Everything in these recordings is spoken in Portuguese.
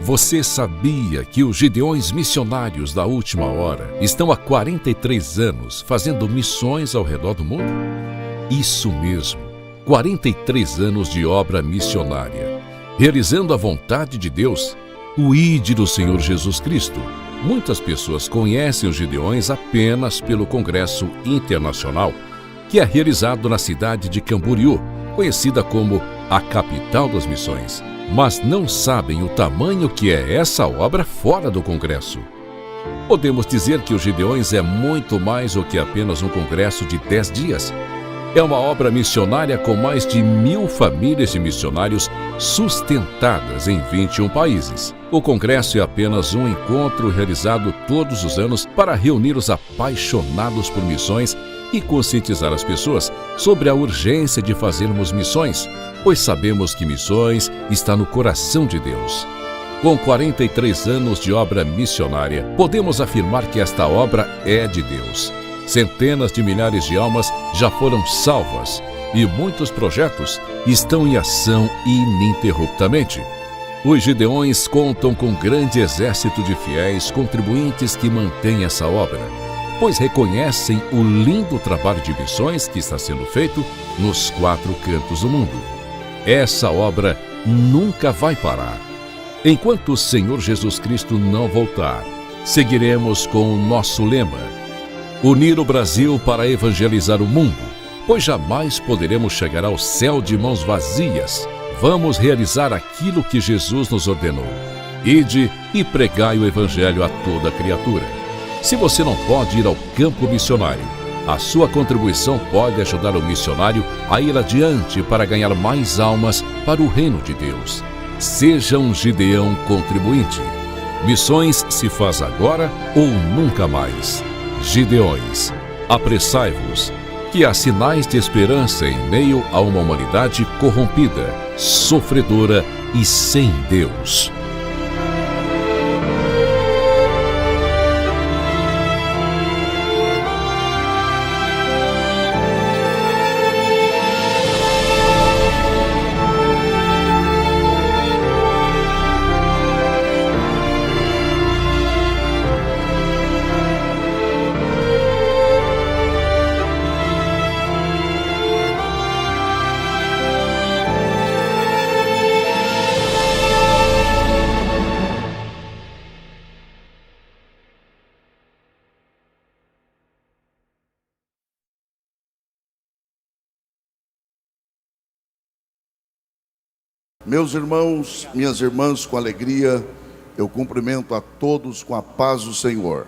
Você sabia que os Gideões Missionários da Última Hora estão há 43 anos fazendo missões ao redor do mundo? Isso mesmo, 43 anos de obra missionária, realizando a vontade de Deus, o ID do Senhor Jesus Cristo. Muitas pessoas conhecem os Gideões apenas pelo Congresso Internacional, que é realizado na cidade de Camboriú, conhecida como a capital das missões. Mas não sabem o tamanho que é essa obra fora do Congresso. Podemos dizer que os Gideões é muito mais do que apenas um congresso de 10 dias. É uma obra missionária com mais de 1.000 famílias de missionários sustentadas em 21 países. O congresso é apenas um encontro realizado todos os anos para reunir os apaixonados por missões e conscientizar as pessoas sobre a urgência de fazermos missões, pois sabemos que missões está no coração de Deus. Com 43 anos de obra missionária, podemos afirmar que esta obra é de Deus. Centenas de milhares de almas já foram salvas e muitos projetos estão em ação ininterruptamente. Os Gideões contam com um grande exército de fiéis contribuintes que mantêm essa obra, pois reconhecem o lindo trabalho de missões que está sendo feito nos 4 cantos do mundo. Essa obra nunca vai parar. Enquanto o Senhor Jesus Cristo não voltar, seguiremos com o nosso lema: unir o Brasil para evangelizar o mundo, pois jamais poderemos chegar ao céu de mãos vazias. Vamos realizar aquilo que Jesus nos ordenou: ide e pregai o evangelho a toda criatura. Se você não pode ir ao campo missionário, a sua contribuição pode ajudar o missionário a ir adiante para ganhar mais almas para o reino de Deus. Seja um Gideão contribuinte. Missões se faz agora ou nunca mais. Gideões, apressai-vos, que há sinais de esperança em meio a uma humanidade corrompida, sofredora e sem Deus. Meus irmãos, minhas irmãs, com alegria, eu cumprimento a todos com a paz do Senhor.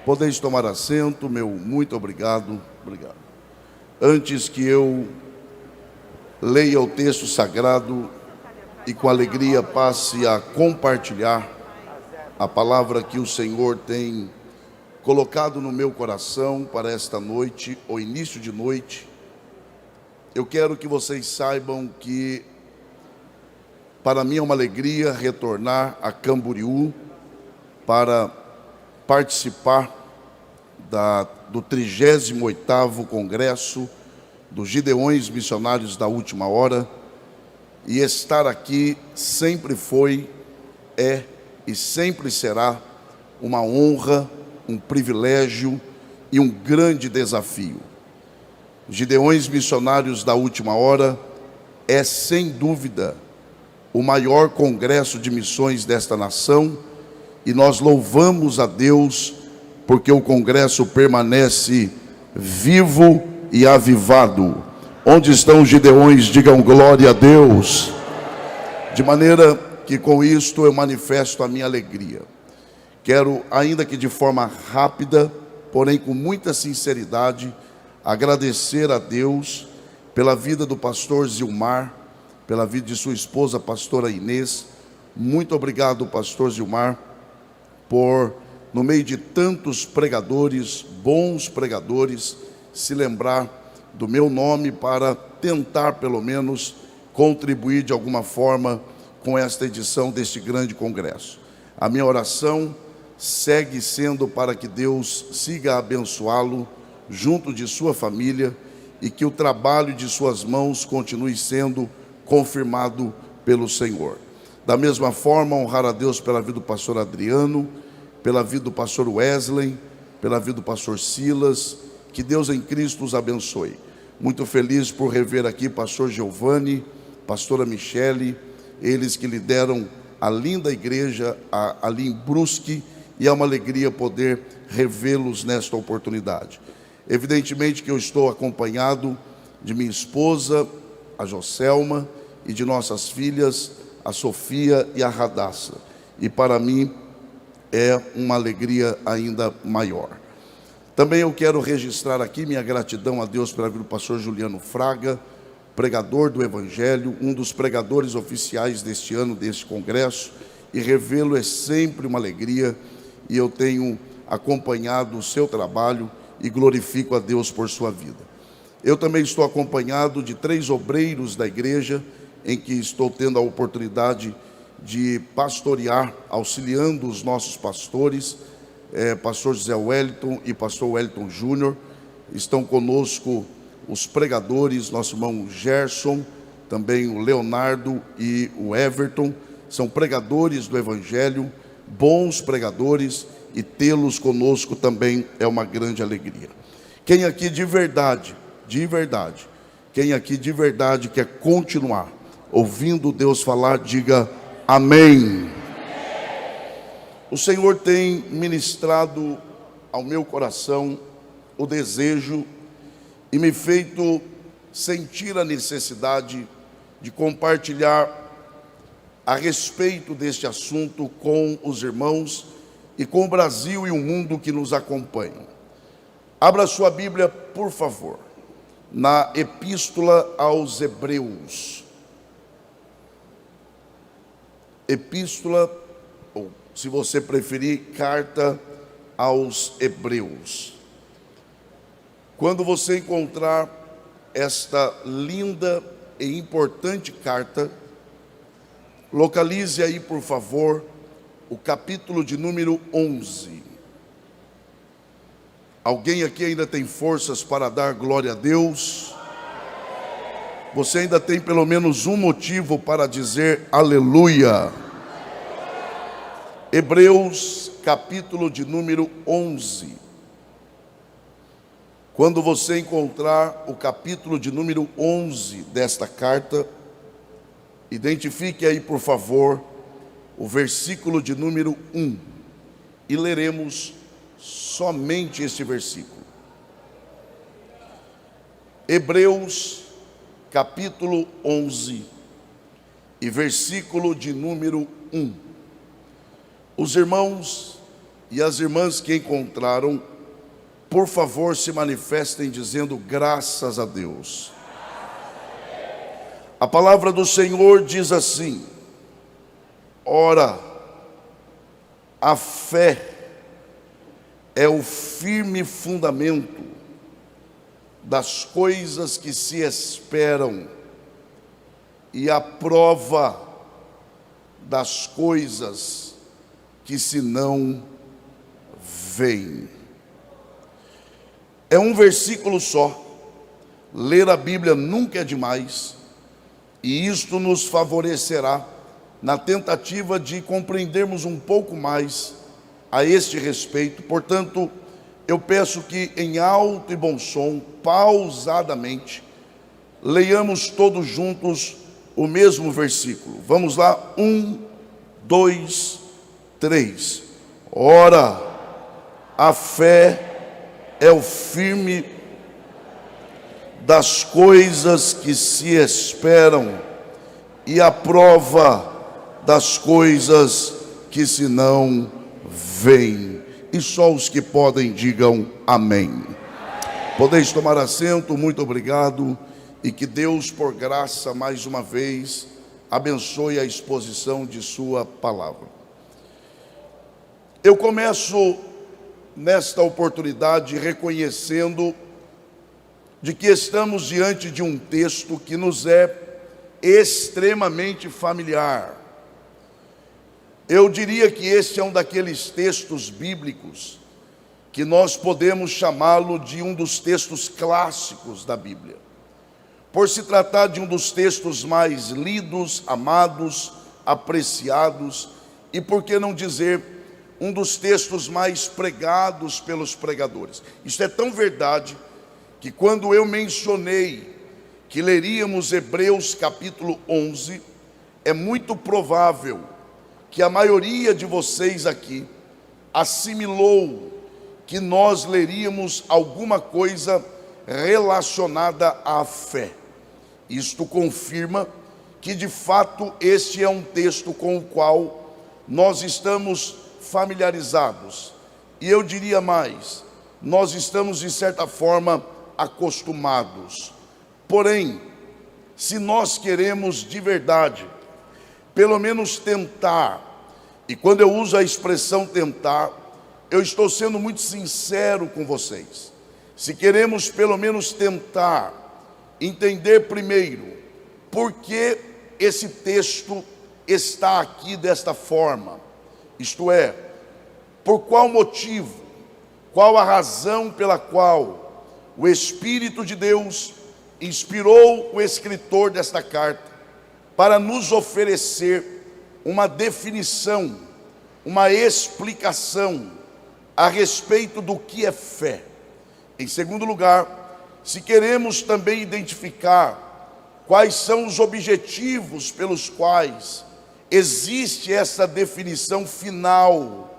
Podeis tomar assento, meu muito obrigado. Obrigado. Antes que eu leia o texto sagrado e com alegria passe a compartilhar a palavra que o Senhor tem colocado no meu coração para esta noite, ou início de noite, eu quero que vocês saibam que para mim é uma alegria retornar a Camboriú para participar do 38º Congresso dos Gideões Missionários da Última Hora, e estar aqui sempre foi, é e sempre será uma honra, um privilégio e um grande desafio. Gideões Missionários da Última Hora é sem dúvida o maior congresso de missões desta nação, e nós louvamos a Deus porque o congresso permanece vivo e avivado. Onde estão os Gideões? Digam glória a Deus. De maneira que com isto eu manifesto a minha alegria. Quero, ainda que de forma rápida, porém com muita sinceridade, agradecer a Deus pela vida do pastor Zilmar, pela vida de sua esposa, a pastora Inês. Muito obrigado, pastor Zilmar, por, no meio de tantos pregadores, bons pregadores, se lembrar do meu nome para tentar, pelo menos, contribuir de alguma forma com esta edição deste grande congresso. A minha oração segue sendo para que Deus siga a abençoá-lo junto de sua família e que o trabalho de suas mãos continue sendo confirmado pelo Senhor. Da mesma forma, honrar a Deus pela vida do pastor Adriano, pela vida do pastor Wesley, pela vida do pastor Silas. Que Deus em Cristo os abençoe. Muito feliz por rever aqui pastor Giovanni, pastora Michele, eles que lideram a linda igreja ali em Brusque, e é uma alegria poder revê-los nesta oportunidade. Evidentemente que eu estou acompanhado de minha esposa, a Joselma, e de nossas filhas, a Sofia e a Radassa. E para mim é uma alegria ainda maior. Também eu quero registrar aqui minha gratidão a Deus pela vida do pastor Juliano Fraga, pregador do Evangelho, um dos pregadores oficiais deste ano, deste congresso, e revê-lo é sempre uma alegria, e eu tenho acompanhado o seu trabalho e glorifico a Deus por sua vida. Eu também estou acompanhado de 3 obreiros da igreja, em que estou tendo a oportunidade de pastorear, auxiliando os nossos pastores, pastor José Wellington e pastor Wellington Júnior. Estão conosco os pregadores, nosso irmão Gerson, também o Leonardo e o Everton, são pregadores do Evangelho, bons pregadores, e tê-los conosco também é uma grande alegria. Quem aqui de verdade, quem aqui de verdade quer continuar ouvindo Deus falar, diga amém. O Senhor tem ministrado ao meu coração o desejo e me feito sentir a necessidade de compartilhar a respeito deste assunto com os irmãos e com o Brasil e o mundo que nos acompanham. Abra sua Bíblia, por favor, na Epístola aos Hebreus. Epístola, ou se você preferir, Carta aos Hebreus. Quando você encontrar esta linda e importante carta, localize aí, por favor, o capítulo de número 11. Alguém aqui ainda tem forças para dar glória a Deus? Você ainda tem pelo menos um motivo para dizer aleluia. Hebreus, capítulo de número 11. Quando você encontrar o capítulo de número 11 desta carta, identifique aí, por favor, o versículo de número 1, e leremos somente este versículo. Hebreus, capítulo 11, e versículo de número 1. Os irmãos e as irmãs que encontraram, por favor, se manifestem dizendo graças a Deus. A palavra do Senhor diz assim: ora, a fé é o firme fundamento das coisas que se esperam e a prova das coisas que se não veem. É um versículo só. Ler a Bíblia nunca é demais, e isto nos favorecerá na tentativa de compreendermos um pouco mais a este respeito. Portanto, eu peço que em alto e bom som, pausadamente, leiamos todos juntos o mesmo versículo. Vamos lá, 1, 2, 3. Ora, a fé é o firme das coisas que se esperam e a prova das coisas que se não veem. E só os que podem digam amém. Podeis tomar assento, muito obrigado, e que Deus, por graça, mais uma vez, abençoe a exposição de sua palavra. Eu começo nesta oportunidade reconhecendo de que estamos diante de um texto que nos é extremamente familiar. Eu diria que este é um daqueles textos bíblicos que nós podemos chamá-lo de um dos textos clássicos da Bíblia, por se tratar de um dos textos mais lidos, amados, apreciados e, por que não dizer, um dos textos mais pregados pelos pregadores. Isso é tão verdade que quando eu mencionei que leríamos Hebreus capítulo 11, é muito provável que a maioria de vocês aqui assimilou que nós leríamos alguma coisa relacionada à fé. Isto confirma que de fato este é um texto com o qual nós estamos familiarizados. E eu diria mais, nós estamos de certa forma acostumados. Porém, se nós queremos de verdade, pelo menos tentar, e quando eu uso a expressão tentar, eu estou sendo muito sincero com vocês. Se queremos pelo menos tentar entender primeiro por que esse texto está aqui desta forma, isto é, por qual motivo, qual a razão pela qual o Espírito de Deus inspirou o escritor desta carta para nos oferecer uma definição, uma explicação a respeito do que é fé. Em segundo lugar, se queremos também identificar quais são os objetivos pelos quais existe essa definição final,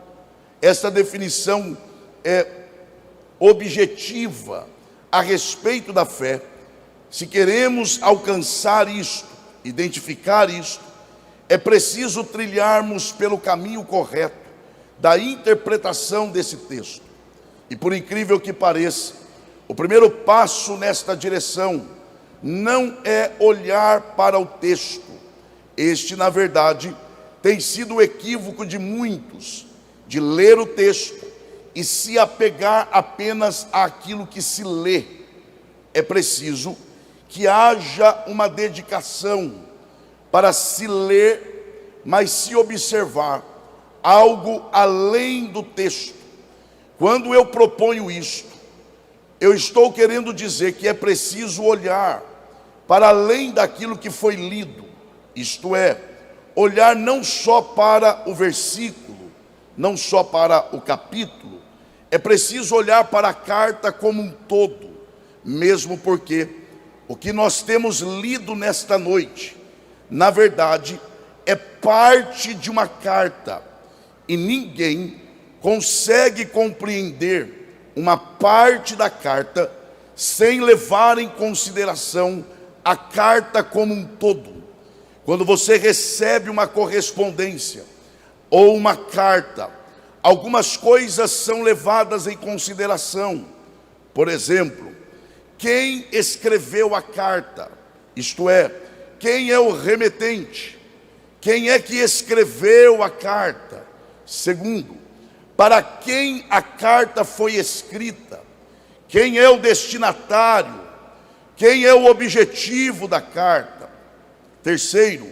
essa definição objetiva a respeito da fé, se queremos alcançar isto, identificar isto, é preciso trilharmos pelo caminho correto da interpretação desse texto. E por incrível que pareça, o primeiro passo nesta direção não é olhar para o texto. Este, na verdade, tem sido o equívoco de muitos, de ler o texto e se apegar apenas àquilo que se lê. É preciso que haja uma dedicação para se ler, mas se observar algo além do texto. Quando eu proponho isto, eu estou querendo dizer que é preciso olhar para além daquilo que foi lido, isto é, olhar não só para o versículo, não só para o capítulo, é preciso olhar para a carta como um todo, mesmo porque o que nós temos lido nesta noite, na verdade, é parte de uma carta, e ninguém consegue compreender uma parte da carta sem levar em consideração a carta como um todo. Quando você recebe uma correspondência ou uma carta, algumas coisas são levadas em consideração. Por exemplo, quem escreveu a carta, isto é, quem é o remetente, quem é que escreveu a carta. Segundo, para quem a carta foi escrita, quem é o destinatário, quem é o objetivo da carta. Terceiro,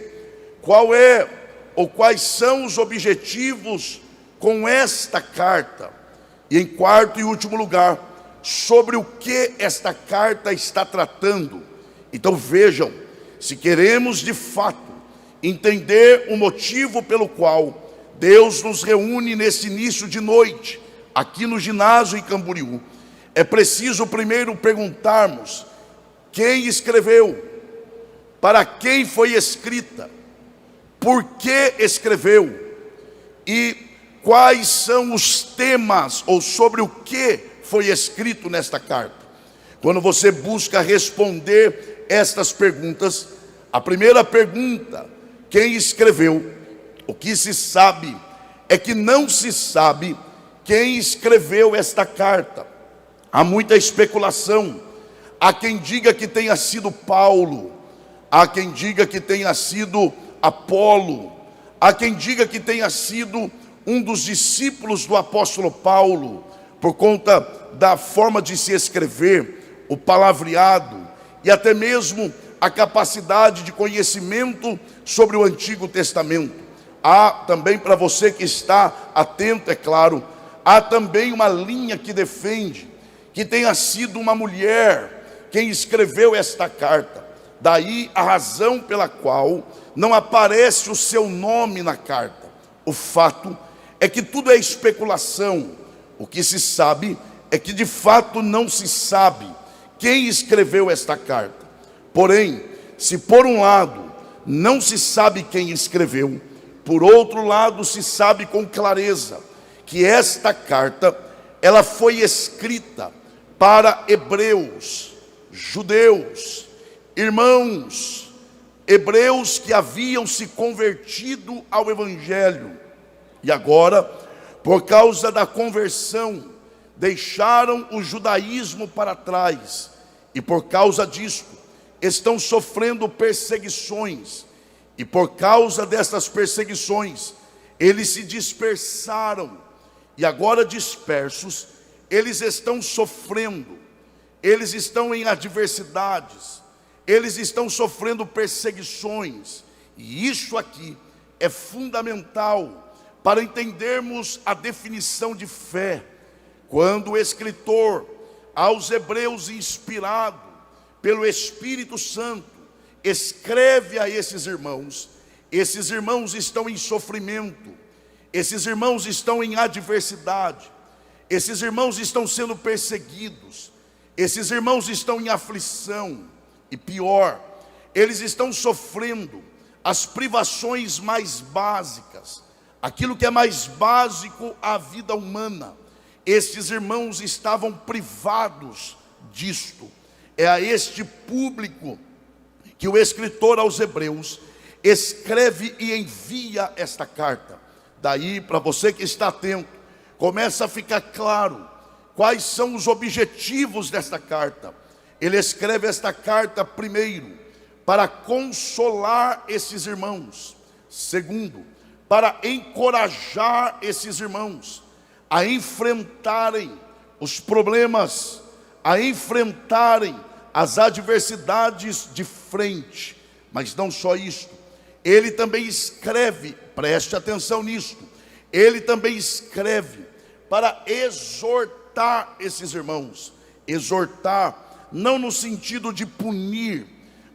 qual é ou quais são os objetivos com esta carta. E em quarto e último lugar, sobre o que esta carta está tratando. Então vejam, se queremos de fato entender o motivo pelo qual Deus nos reúne nesse início de noite, aqui no ginásio em Camboriú, é preciso primeiro perguntarmos quem escreveu, para quem foi escrita, por que escreveu e quais são os temas ou sobre o que foi escrito nesta carta. Quando você busca responder estas perguntas, a primeira pergunta, quem escreveu? O que se sabe é que não se sabe quem escreveu esta carta. Há muita especulação. Há quem diga que tenha sido Paulo, há quem diga que tenha sido Apolo, há quem diga que tenha sido um dos discípulos do apóstolo Paulo, por conta da forma de se escrever, o palavreado e até mesmo a capacidade de conhecimento sobre o Antigo Testamento. Há também, para você que está atento, é claro, há também uma linha que defende que tenha sido uma mulher quem escreveu esta carta. Daí a razão pela qual não aparece o seu nome na carta. O fato é que tudo é especulação. O que se sabe é que de fato não se sabe quem escreveu esta carta. Porém, se por um lado não se sabe quem escreveu, por outro lado se sabe com clareza que esta carta, ela foi escrita para hebreus, judeus, irmãos, hebreus que haviam se convertido ao Evangelho, e agora, por causa da conversão, deixaram o judaísmo para trás, e por causa disso, estão sofrendo perseguições, e por causa dessas perseguições, eles se dispersaram, e agora dispersos, eles estão sofrendo, eles estão em adversidades, eles estão sofrendo perseguições, e isso aqui é fundamental para entendermos a definição de fé. Quando o escritor aos hebreus, inspirado pelo Espírito Santo, escreve a esses irmãos estão em sofrimento, esses irmãos estão em adversidade, esses irmãos estão sendo perseguidos, esses irmãos estão em aflição, e pior, eles estão sofrendo as privações mais básicas, aquilo que é mais básico à vida humana. Estes irmãos estavam privados disto. É a este público que o escritor aos hebreus escreve e envia esta carta. Daí, para você que está atento, começa a ficar claro quais são os objetivos desta carta. Ele escreve esta carta, primeiro, para consolar esses irmãos. Segundo, para encorajar esses irmãos a enfrentarem os problemas, a enfrentarem as adversidades de frente. Mas não só isso, ele também escreve, preste atenção nisso, ele também escreve para exortar esses irmãos. Exortar não no sentido de punir,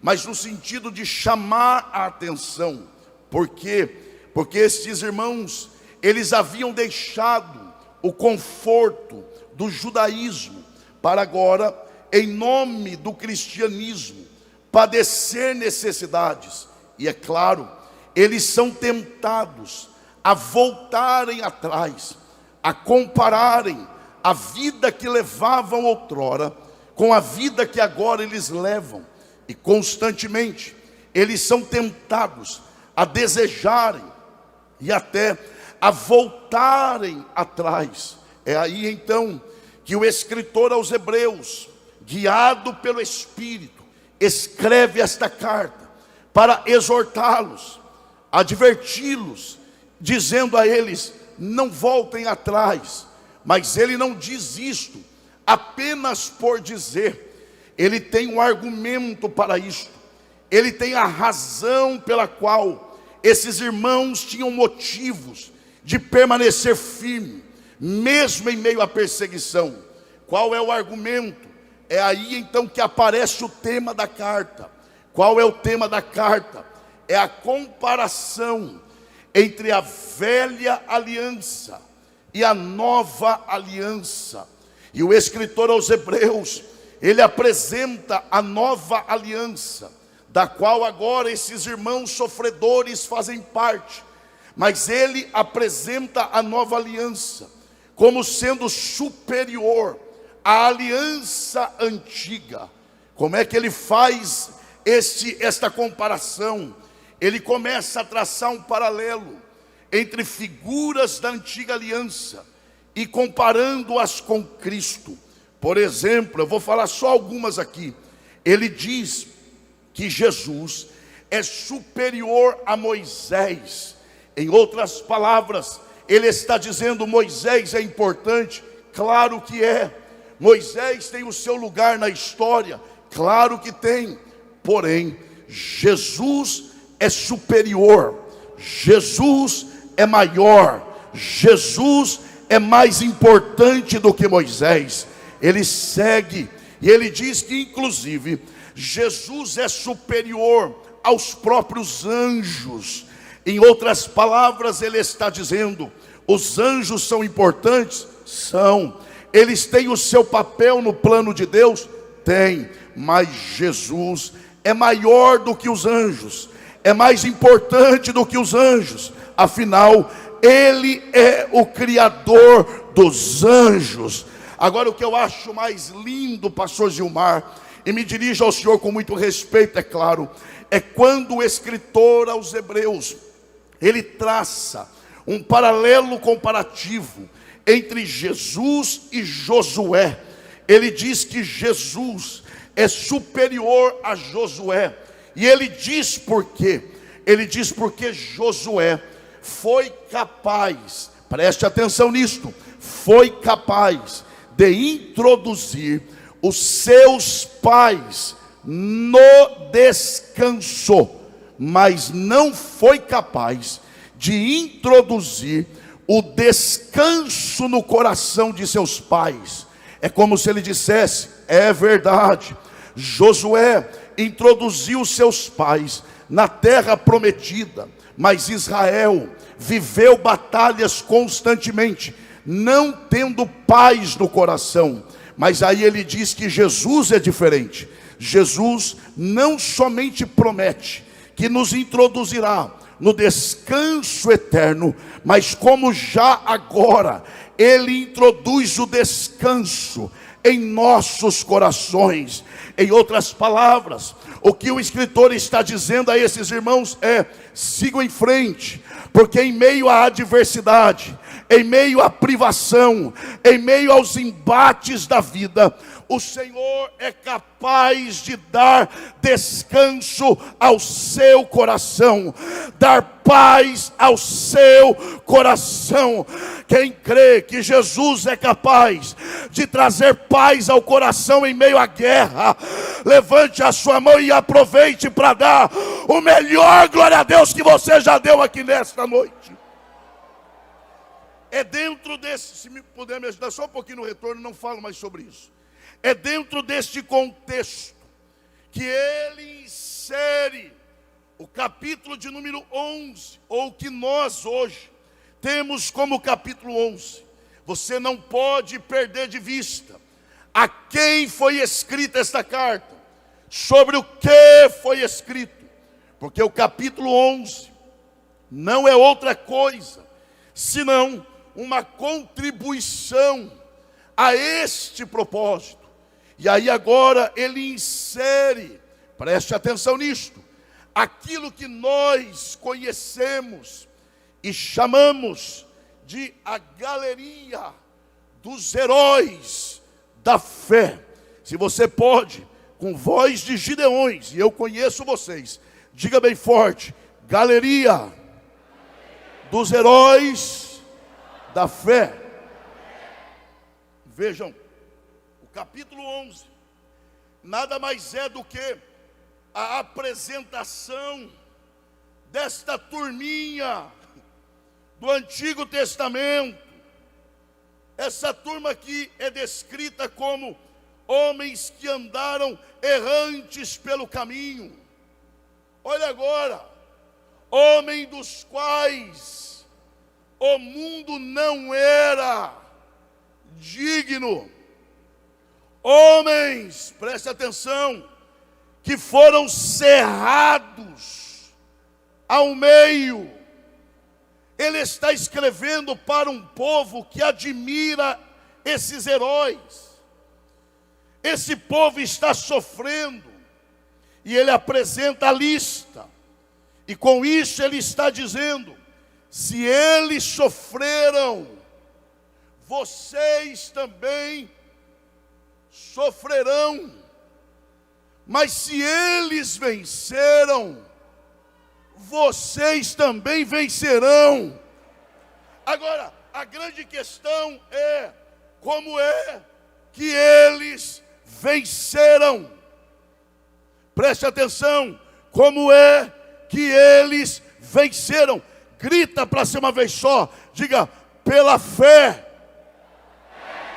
mas no sentido de chamar a atenção. Por quê? Porque estes irmãos, eles haviam deixado o conforto do judaísmo para agora, em nome do cristianismo, padecer necessidades. E é claro, eles são tentados a voltarem atrás, a compararem a vida que levavam outrora com a vida que agora eles levam. E constantemente eles são tentados a desejarem e até a voltarem atrás. É aí então que o escritor aos hebreus, guiado pelo Espírito, escreve esta carta para exortá-los, adverti-los, dizendo a eles: não voltem atrás. Mas ele não diz isto apenas por dizer, ele tem um argumento para isto, ele tem a razão pela qual esses irmãos tinham motivos de permanecer firme, mesmo em meio à perseguição. Qual é o argumento? É aí então que aparece o tema da carta. Qual é o tema da carta? É a comparação entre a velha aliança e a nova aliança. E o escritor aos hebreus, ele apresenta a nova aliança, da qual agora esses irmãos sofredores fazem parte. Mas ele apresenta a nova aliança como sendo superior à aliança antiga. Como é que ele faz esta comparação? Ele começa a traçar um paralelo entre figuras da antiga aliança e comparando-as com Cristo. Por exemplo, eu vou falar só algumas aqui. Ele diz que Jesus é superior a Moisés. Em outras palavras, ele está dizendo: Moisés é importante. Claro que é. Moisés tem o seu lugar na história. Claro que tem. Porém, Jesus é superior. Jesus é maior. Jesus é mais importante do que Moisés. Ele segue e ele diz que inclusive Jesus é superior aos próprios anjos. Em outras palavras, ele está dizendo: os anjos são importantes? São. Eles têm o seu papel no plano de Deus? Tem. Mas Jesus é maior do que os anjos, é mais importante do que os anjos. Afinal, ele é o Criador dos anjos. Agora, o que eu acho mais lindo, pastor Gilmar, e me dirijo ao senhor com muito respeito, é claro, é quando o escritor aos Hebreus, ele traça um paralelo comparativo entre Jesus e Josué. Ele diz que Jesus é superior a Josué. E ele diz por quê? Ele diz porque Josué foi capaz, preste atenção nisto, foi capaz de introduzir os seus pais no descanso, mas não foi capaz de introduzir o descanso no coração de seus pais. É como se ele dissesse: é verdade, Josué introduziu seus pais na terra prometida, mas Israel viveu batalhas constantemente, não tendo paz no coração. Mas aí ele diz que Jesus é diferente. Jesus não somente promete que nos introduzirá no descanso eterno, mas como já agora ele introduz o descanso em nossos corações. Em outras palavras, o que o escritor está dizendo a esses irmãos é: sigam em frente, porque em meio à adversidade, em meio à privação, em meio aos embates da vida, o Senhor é capaz de dar descanso ao seu coração, dar paz ao seu coração. Quem crê que Jesus é capaz de trazer paz ao coração em meio à guerra, levante a sua mão e aproveite para dar o melhor glória a Deus que você já deu aqui nesta noite. É dentro desse, se me puder me ajudar só um pouquinho no retorno, não falo mais sobre isso. É dentro deste contexto que ele insere o capítulo de número 11, ou que nós hoje temos como capítulo 11. Você não pode perder de vista a quem foi escrita esta carta, sobre o que foi escrito, porque o capítulo 11 não é outra coisa senão uma contribuição a este propósito. E aí agora ele insere, preste atenção nisto, aquilo que nós conhecemos e chamamos de a galeria dos heróis da fé. Se você pode, com voz de Gideões, e eu conheço vocês, diga bem forte: galeria dos heróis da fé. Vejam, o capítulo 11 nada mais é do que a apresentação desta turminha do Antigo Testamento. Essa turma aqui é descrita como homens que andaram errantes pelo caminho. Olha agora, homem dos quais o mundo não era digno. Homens, preste atenção, que foram cerrados ao meio. Ele está escrevendo para um povo que admira esses heróis. Esse povo está sofrendo, e ele apresenta a lista, e com isso ele está dizendo: se eles sofreram, vocês também sofrerão. Mas se eles venceram, vocês também vencerão. Agora, a grande questão é: como é que eles venceram? Preste atenção, como é que eles venceram? Grita para ser uma vez só, diga: pela fé.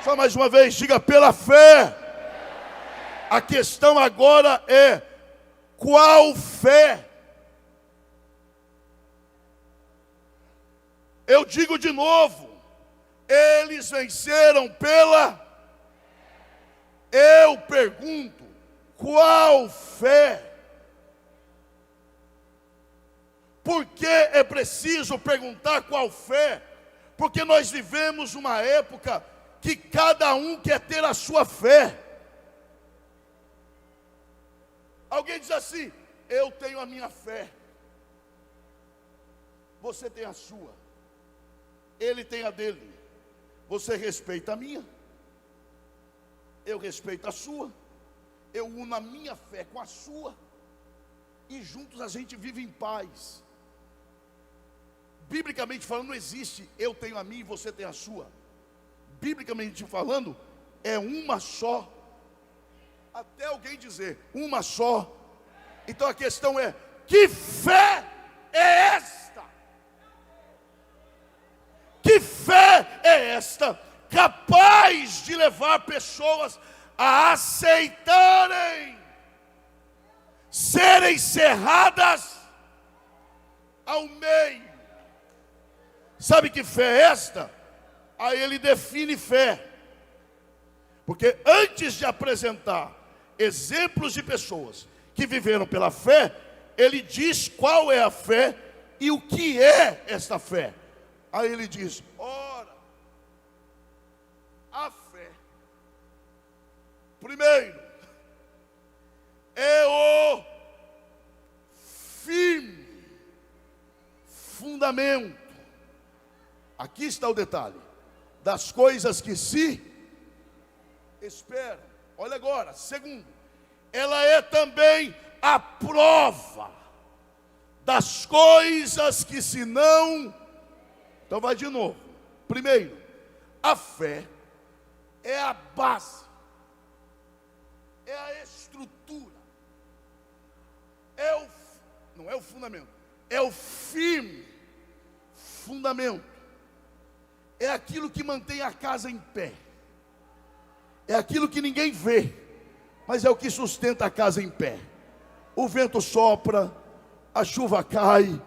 Só mais uma vez, diga: pela fé. A questão agora é: qual fé? Eu digo de novo, eles venceram pela... Eu pergunto, qual fé? Por que é preciso perguntar qual fé? Porque nós vivemos uma época que cada um quer ter a sua fé. Alguém diz assim: eu tenho a minha fé, você tem a sua, ele tem a dele. Você respeita a minha, eu respeito a sua, eu uno a minha fé com a sua, e juntos a gente vive em paz. Biblicamente falando, não existe eu tenho a minha e você tem a sua. Biblicamente falando, é uma só. Até alguém dizer uma só. Então a questão é: que fé é esta? Que fé é esta capaz de levar pessoas a aceitarem serem cerradas ao meio? Sabe que fé é esta? Aí ele define fé. Porque antes de apresentar exemplos de pessoas que viveram pela fé, ele diz qual é a fé e o que é esta fé. Aí ele diz: ora, a fé, primeiro, é o firme fundamento. Aqui está o detalhe: das coisas que se esperam. Olha agora, segundo, ela é também a prova das coisas que se não... Então vai de novo. Primeiro, a fé é a base, é a estrutura, não é o fundamento, é o firme fundamento. É aquilo que mantém a casa em pé. É aquilo que ninguém vê, mas é o que sustenta a casa em pé. O vento sopra, a chuva cai,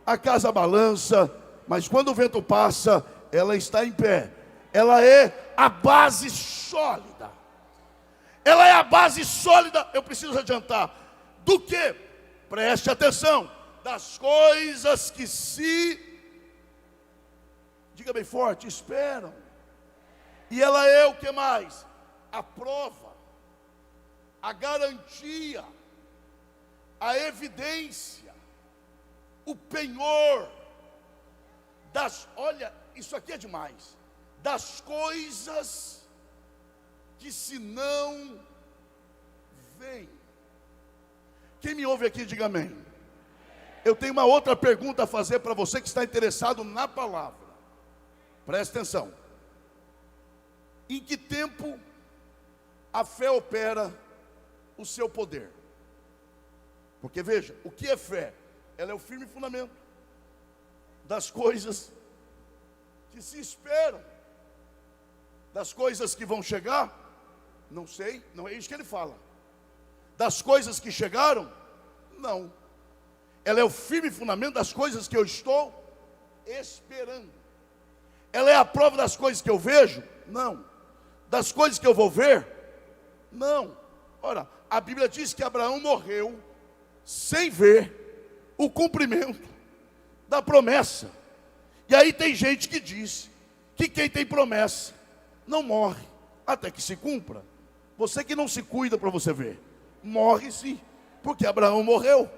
a casa balança, mas quando o vento passa, ela está em pé. Ela é a base sólida. Ela é a base sólida, eu preciso adiantar, do que? Preste atenção, das coisas que se... Diga bem forte, esperam. E ela é o que mais? A prova, a garantia, a evidência, o penhor das... Olha, isso aqui é demais. Das coisas que se não veem. Quem me ouve aqui, diga amém. Eu tenho uma outra pergunta a fazer para você que está interessado na palavra. Preste atenção. Em que tempo a fé opera o seu poder? Porque veja, o que é fé? Ela é o firme fundamento das coisas que se esperam. Das coisas que vão chegar? Não sei, não é isso que ele fala. Das coisas que chegaram? Não. Ela é o firme fundamento das coisas que eu estou esperando. Ela é a prova das coisas que eu vejo? Não. Das coisas que eu vou ver? Não. Ora, a Bíblia diz que Abraão morreu sem ver o cumprimento da promessa. E aí tem gente que diz que quem tem promessa não morre até que se cumpra. Você que não se cuida para você ver, morre sim, porque Abraão morreu,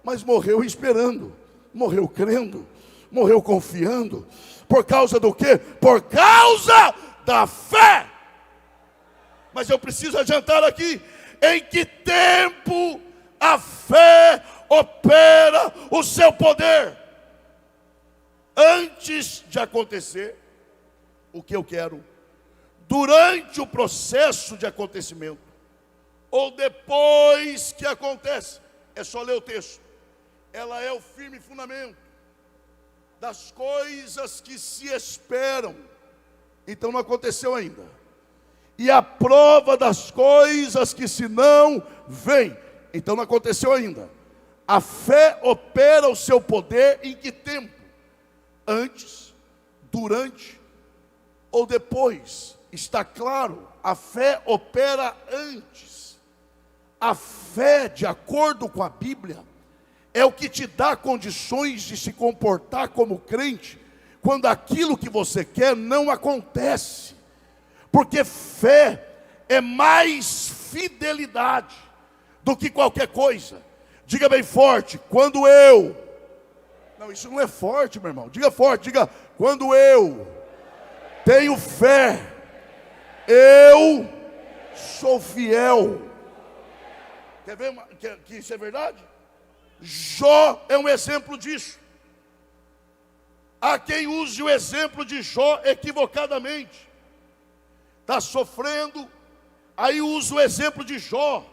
mas morreu esperando, morreu crendo, morreu confiando. Por causa do quê? Por causa da fé. Mas eu preciso adiantar aqui: em que tempo a fé opera o seu poder? Antes de acontecer o que eu quero, durante o processo de acontecimento, ou depois que acontece. É só ler o texto. Ela é o firme fundamento das coisas que se esperam. Então não aconteceu ainda. e a prova das coisas que se não veem. Então não aconteceu ainda. A fé opera o seu poder em que tempo? Antes, durante ou depois? Está claro, a fé opera antes. A fé, de acordo com a Bíblia, é o que te dá condições de se comportar como crente quando aquilo que você quer não acontece. Porque fé é mais fidelidade do que qualquer coisa. Diga bem forte, quando eu... Não, isso não é forte, meu irmão. Diga forte, diga, quando eu tenho fé, eu sou fiel. Quer ver que isso é verdade? Jó é um exemplo disso. Há quem use o exemplo de Jó equivocadamente. Está sofrendo, aí usa o exemplo de Jó,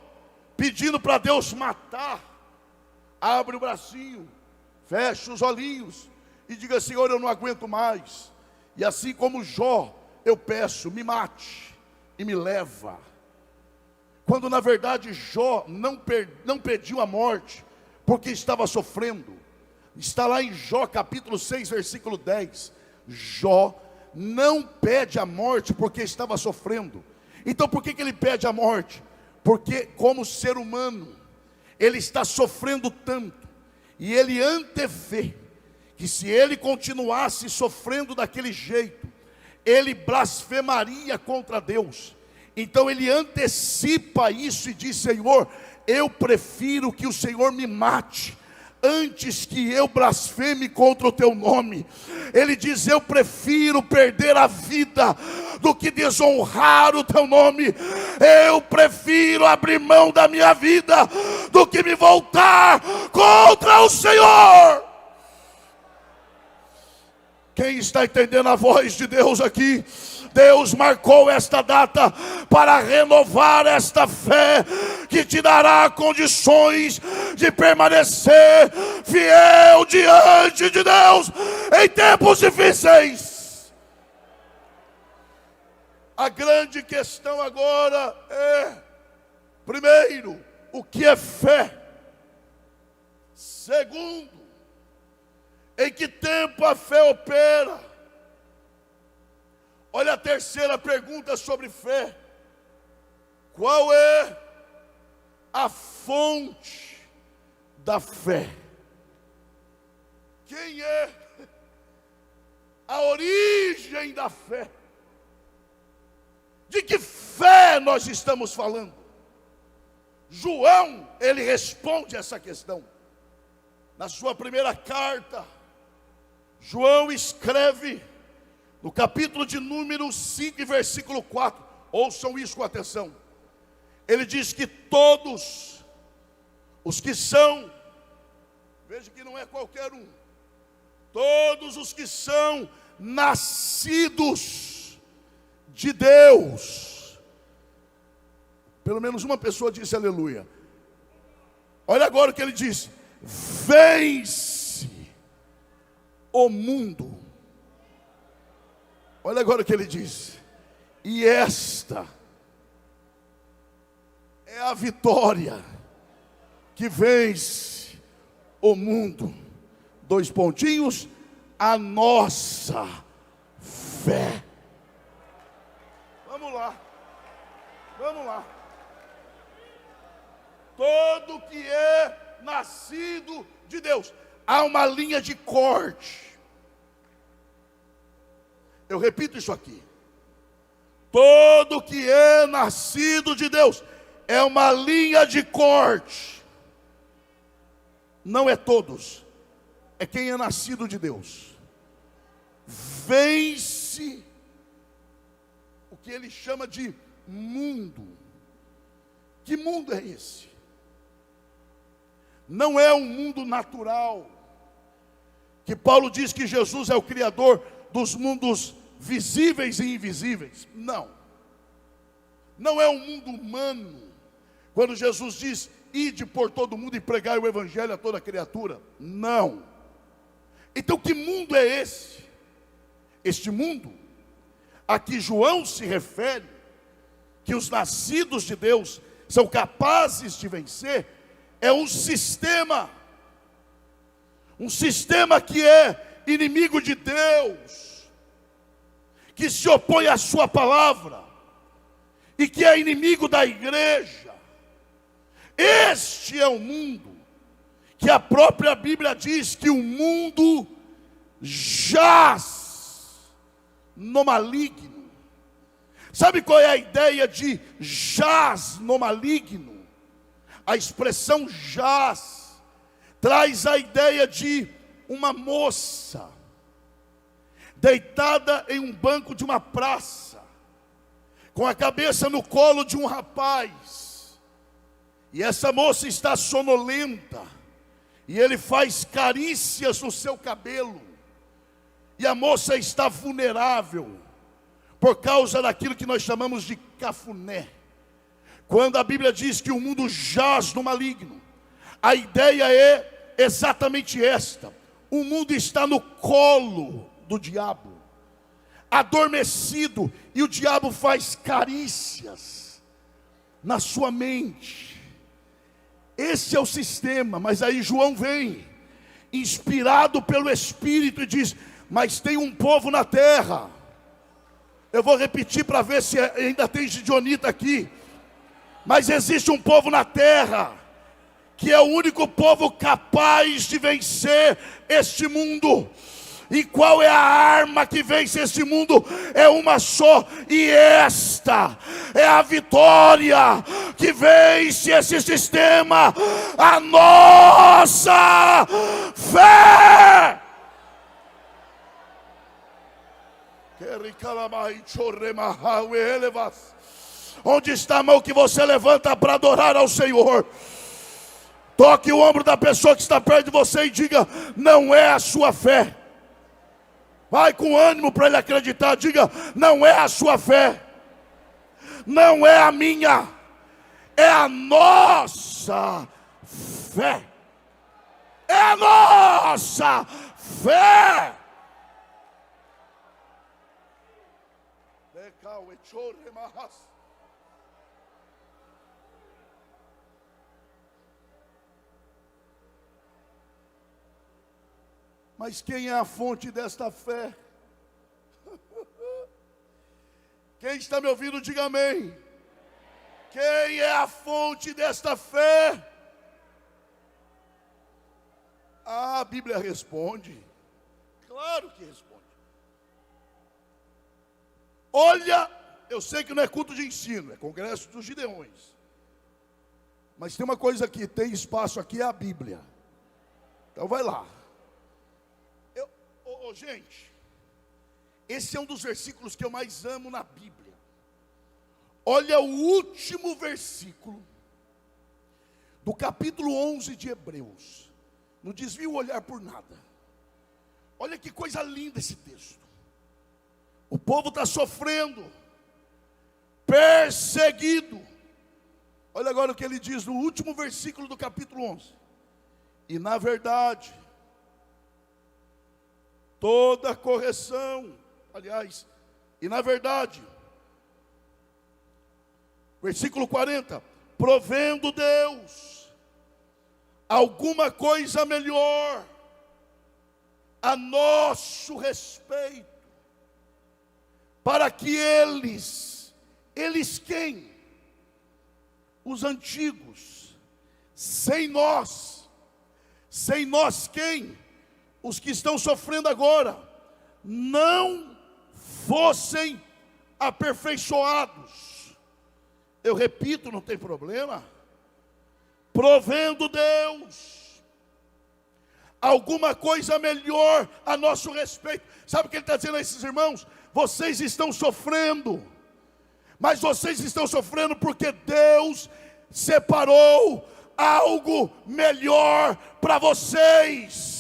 pedindo para Deus matar. Abre o bracinho, fecha os olhinhos e diga: Senhor, eu não aguento mais. E assim como Jó, eu peço, me mate e me leva. Quando na verdade Jó não pediu a morte, porque estava sofrendo. Está lá em Jó capítulo 6, versículo 10. Jó não pede a morte porque estava sofrendo. Então por que ele pede a morte? Porque como ser humano, ele está sofrendo tanto, e ele antevê que se ele continuasse sofrendo daquele jeito, ele blasfemaria contra Deus. Então ele antecipa isso e diz: Senhor, eu prefiro que o Senhor me mate antes que eu blasfeme contra o teu nome. Ele diz: eu prefiro perder a vida do que desonrar o teu nome. Eu prefiro abrir mão da minha vida do que me voltar contra o Senhor. Quem está entendendo a voz de Deus aqui? Deus marcou esta data para renovar esta fé, que te dará condições de permanecer fiel diante de Deus em tempos difíceis. A grande questão agora é, primeiro, o que é fé? Segundo, em que tempo a fé opera? Olha a terceira pergunta sobre fé. Qual é a fonte da fé? Quem é a origem da fé? De que fé nós estamos falando? João, ele responde essa questão. Na sua primeira carta, João escreve no capítulo de número 5, versículo 4, ouçam isso com atenção. Ele diz que todos os que são, veja que não é qualquer um, todos os que são nascidos de Deus, pelo menos uma pessoa disse aleluia. Olha agora o que ele diz: vence o mundo. Olha agora o que ele diz: e esta é a vitória que vence o mundo. Dois pontinhos: a nossa fé. Vamos lá, vamos lá. Todo que é nascido de Deus, há uma linha de corte. Eu repito isso aqui: todo que é nascido de Deus é uma linha de corte. Não é todos, é quem é nascido de Deus. Vence o que ele chama de mundo. Que mundo é esse? Não é um mundo natural, que Paulo diz que Jesus é o Criador dos mundos visíveis e invisíveis. Não. Não é um mundo humano. Quando Jesus diz: ide por todo mundo e pregai o evangelho a toda criatura. Não. Então que mundo é esse? Este mundo a que João se refere que os nascidos de Deus são capazes de vencer, é um sistema que é inimigo de Deus, que se opõe à sua palavra, e que é inimigo da igreja. Este é o mundo que a própria Bíblia diz que o mundo jaz no maligno. Sabe qual é a ideia de jaz no maligno? A expressão jaz traz a ideia de uma moça deitada em um banco de uma praça, com a cabeça no colo de um rapaz, e essa moça está sonolenta, e ele faz carícias no seu cabelo, e a moça está vulnerável, por causa daquilo que nós chamamos de cafuné. Quando a Bíblia diz que o mundo jaz no maligno, a ideia é exatamente esta: o mundo está no colo do diabo, adormecido, e o diabo faz carícias na sua mente. Esse é o sistema. Mas aí João vem, inspirado pelo Espírito, e diz: mas tem um povo na terra. Eu vou repetir para ver se ainda tem gideonita aqui. Mas existe um povo na terra, que é o único povo capaz de vencer este mundo. E qual é a arma que vence este mundo? É uma só, e esta é a vitória que vence esse sistema: a nossa fé. Onde está a mão que você levanta para adorar ao Senhor? Toque o ombro da pessoa que está perto de você e diga: não é a sua fé. Vai com ânimo para ele acreditar. Diga: não é a sua fé, não é a minha, é a nossa fé. É a nossa fé. Mas quem é a fonte desta fé? Quem está me ouvindo, diga amém. Quem é a fonte desta fé? A Bíblia responde. Claro que responde. Olha, eu sei que não é culto de ensino, é congresso dos Gideões. Mas tem uma coisa que tem espaço aqui, é a Bíblia. Então vai lá. Gente, esse é um dos versículos que eu mais amo na Bíblia. Olha o último versículo do capítulo 11 de Hebreus. Não desvia o olhar por nada. Olha que coisa linda esse texto. O povo está sofrendo, perseguido. Olha agora o que ele diz no último versículo do capítulo 11. E na verdade, toda correção, aliás, e na verdade, versículo 40, provendo Deus alguma coisa melhor a nosso respeito, para que eles quem? Os antigos, sem nós quem? Os que estão sofrendo agora, não fossem aperfeiçoados. Eu repito, não tem problema. Provendo Deus alguma coisa melhor a nosso respeito. Sabe o que ele está dizendo a esses irmãos? Vocês estão sofrendo, mas vocês estão sofrendo porque Deus separou algo melhor para vocês.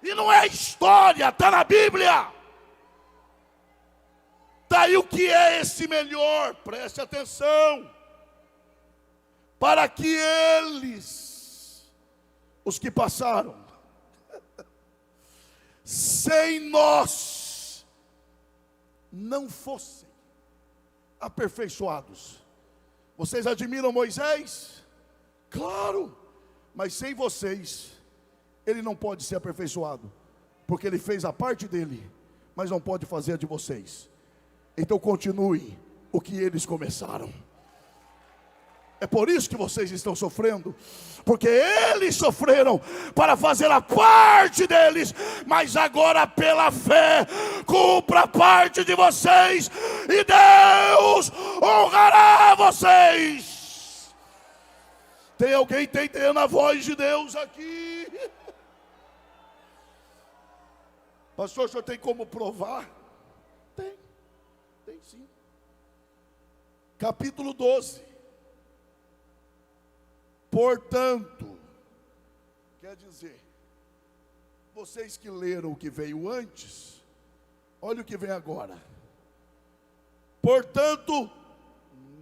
E não é história, está na Bíblia. Está aí o que é esse melhor, preste atenção. Para que eles, os que passaram, sem nós, não fossem aperfeiçoados. Vocês admiram Moisés? Claro, mas sem vocês, ele não pode ser aperfeiçoado, porque ele fez a parte dele, mas não pode fazer a de vocês. Então continue o que eles começaram. É por isso que vocês estão sofrendo, porque eles sofreram para fazer a parte deles, mas agora pela fé, cumpra a parte de vocês, e Deus honrará vocês. Tem alguém entendendo a voz de Deus aqui? Pastor, o senhor tem como provar? Tem sim. Capítulo 12. Portanto, quer dizer, vocês que leram o que veio antes, olha o que vem agora. Portanto,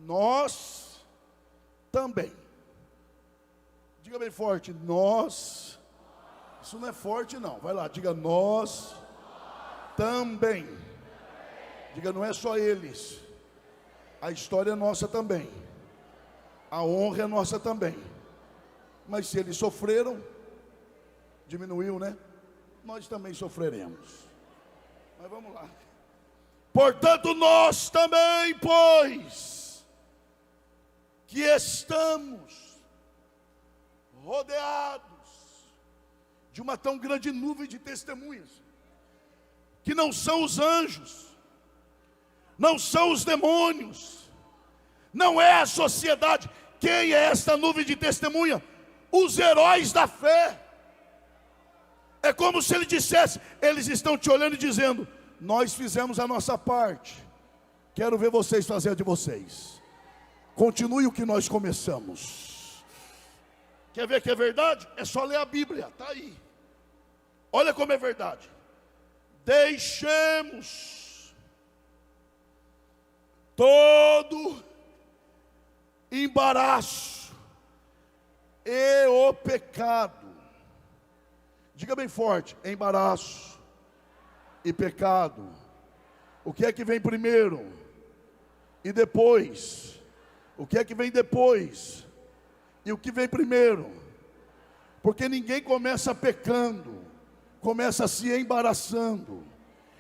nós também. Diga bem forte, nós. Isso não é forte não, vai lá, diga nós também. Diga, não é só eles. A história é nossa também. A honra é nossa também. Mas se eles sofreram, diminuiu, né? Nós também sofreremos. Mas vamos lá. Portanto, nós também, pois, que estamos rodeados de uma tão grande nuvem de testemunhas, que não são os anjos, não são os demônios, não é a sociedade. Quem é esta nuvem de testemunha? Os heróis da fé. É como se ele dissesse, eles estão te olhando e dizendo, nós fizemos a nossa parte, quero ver vocês fazer a de vocês. Continue o que nós começamos. Quer ver que é verdade? É só ler a Bíblia, está aí. Olha como é verdade. Deixemos todo embaraço e o pecado. Diga bem forte, embaraço e pecado. O que é que vem primeiro? E depois? O que é que vem depois? E o que vem primeiro? Porque ninguém começa pecando, começa se embaraçando.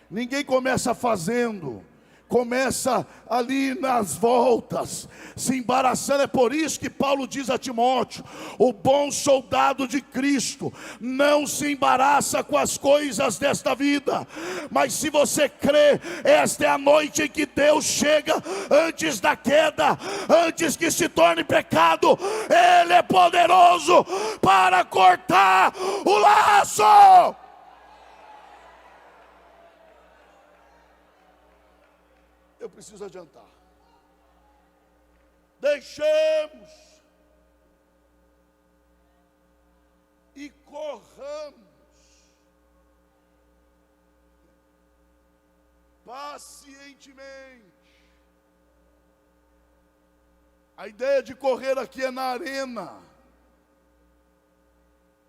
Ninguém começa fazendo, começa ali nas voltas, se embaraçando. É por isso que Paulo diz a Timóteo, o bom soldado de Cristo não se embaraça com as coisas desta vida. Mas se você crê, esta é a noite em que Deus chega antes da queda, antes que se torne pecado. Ele é poderoso para cortar o laço. Eu preciso adiantar. Deixemos e corramos pacientemente. A ideia de correr aqui é na arena,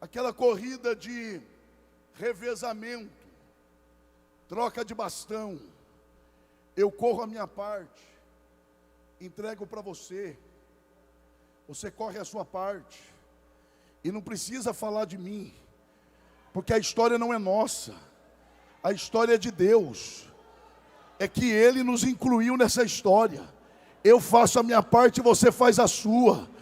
aquela corrida de revezamento, troca de bastão. Eu corro a minha parte, entrego para você, você corre a sua parte, e não precisa falar de mim, porque a história não é nossa, a história é de Deus, é que Ele nos incluiu nessa história. Eu faço a minha parte e você faz a sua.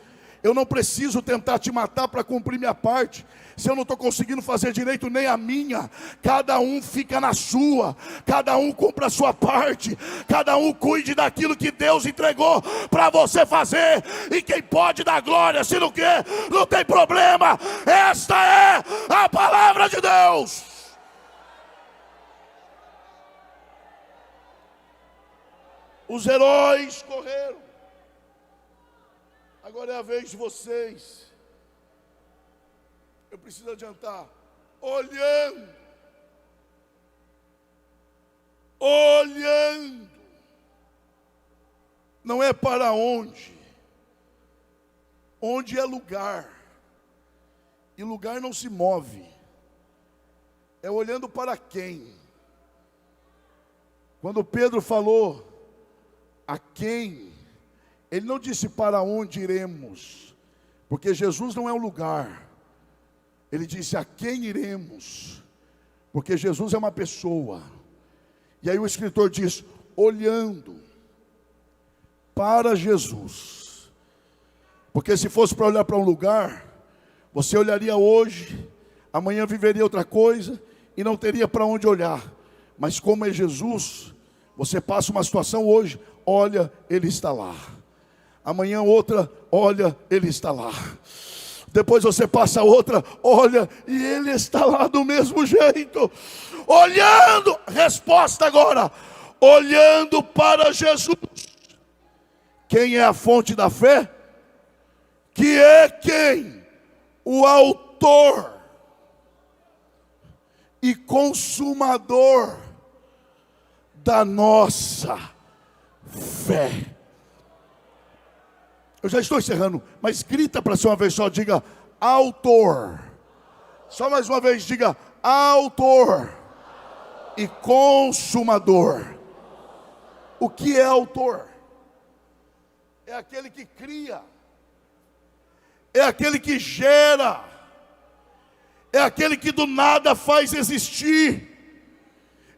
Eu não preciso tentar te matar para cumprir minha parte. Se eu não estou conseguindo fazer direito nem a minha, cada um fica na sua, cada um cumpra a sua parte, cada um cuide daquilo que Deus entregou para você fazer. E quem pode dar glória, se não quer, não tem problema. Esta é a palavra de Deus. Os heróis correram. Agora é a vez de vocês. Eu preciso adiantar. Olhando. Não é para onde. Onde é lugar. E lugar não se move. É olhando para quem. Quando Pedro falou, a quem. Ele não disse para onde iremos, porque Jesus não é um lugar. Ele disse a quem iremos, porque Jesus é uma pessoa. E aí o escritor diz, olhando para Jesus. Porque se fosse para olhar para um lugar, você olharia hoje, amanhã viveria outra coisa e não teria para onde olhar. Mas como é Jesus, você passa uma situação hoje, olha, Ele está lá. Amanhã outra, olha, Ele está lá. Depois você passa outra, olha, e Ele está lá do mesmo jeito. Olhando, resposta agora, olhando para Jesus. Quem é a fonte da fé? Que é quem? O autor e consumador da nossa fé. Eu já estou encerrando, mas grita para ser uma vez só, diga autor. Só mais uma vez, diga autor e consumador. O que é autor? É aquele que cria, é aquele que gera, é aquele que do nada faz existir.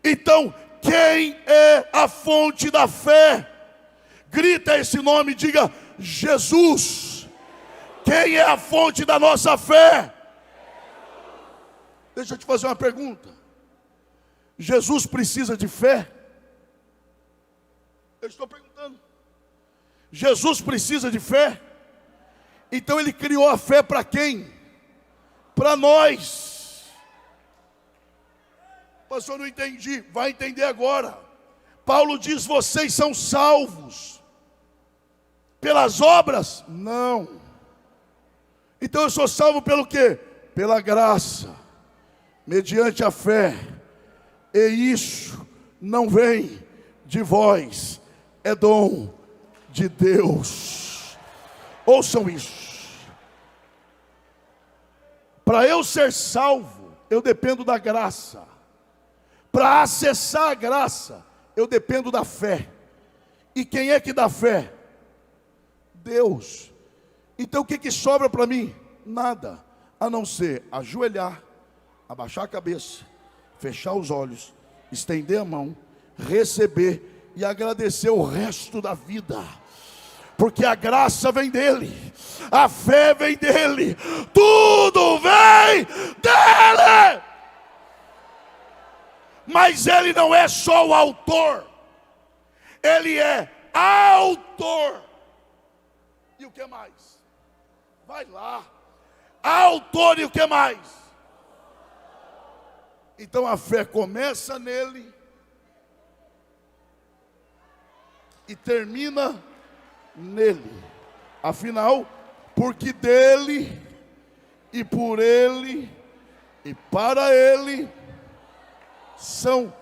Então, quem é a fonte da fé? Grita esse nome, diga Jesus. Quem é a fonte da nossa fé? Deixa eu te fazer uma pergunta. Jesus precisa de fé? Eu estou perguntando. Jesus precisa de fé? Então Ele criou a fé para quem? Para nós. Pastor, não entendi. Vai entender agora. Paulo diz, vocês são salvos pelas obras? Não. Então eu sou salvo pelo quê? Pela graça, mediante a fé. E isso não vem de vós, é dom de Deus. Ouçam isso. Para eu ser salvo, eu dependo da graça. Para acessar a graça, eu dependo da fé. E quem é que dá fé? Deus. Então o que sobra para mim? Nada, a não ser ajoelhar, abaixar a cabeça, fechar os olhos, estender a mão, receber e agradecer o resto da vida. Porque a graça vem dele, a fé vem dele, tudo vem dele. Mas ele não é só o autor, ele é autor. E o que mais? Vai lá. Autor e o que mais? Então a fé começa nele e termina nele. Afinal, porque dele e por ele e para ele são